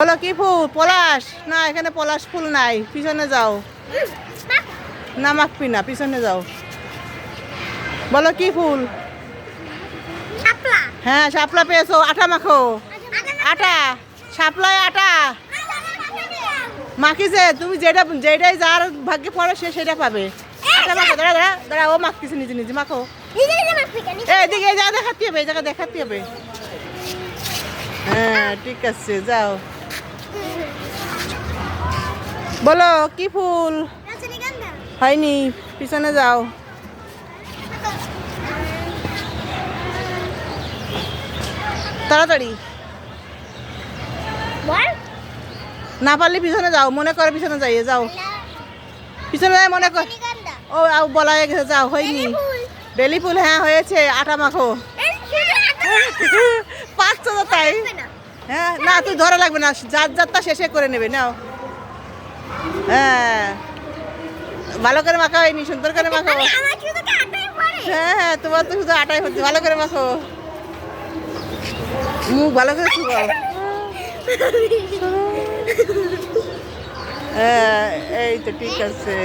বলো কি ফুল? পলাশ? না, এখানে পলাশ ফুল নাই, পিছনে যাও। না, মাখবি না, পিছনে যাও। বলো কি ফুল? হ্যাঁ, শাপলা পেয়েছো। আটা মাখো। আটা, শাপলায় আটা মাখিছে। তুমি যেটাই যার ভাগ্যে পড়ে সে সেটা পাবে। আটা মাখো। দাঁড়া দাঁড়া দাঁড়া, ও মাখতেছে নিজে নিজে। মাখো। এদিকে এই জায়গা দেখাতে হবে, এই জায়গা দেখাতে হবে। হ্যাঁ, ঠিক আছে, যাও। বলো কি ফুল? হয়নি, পিছনে যাও। তাড়াতাড়ি। না পারলে পিছনে যাও, মনে করে পিছনে যাইয়ে যাও। পিছনে যাই মনে কর। ও বলা হয়ে গেছে, যাও। হয়নি। বেলি ফুল? হ্যাঁ হয়েছে। আটা মাখো। পাঁচশো তো তাই। হ্যাঁ, না তুই ধরা লাগবে না, যার যাত্রা শেষে করে নেবে। নাও। হ্যাঁ, ভালো করে মাখা হয়নি, সুন্দর করে মাখো। হ্যাঁ হ্যাঁ, তোমার তো শুধু আটাই হচ্ছে। ভালো করে মাখো, মুখ ভালো করে শুকাও। হ্যাঁ, এই তো ঠিক আছে।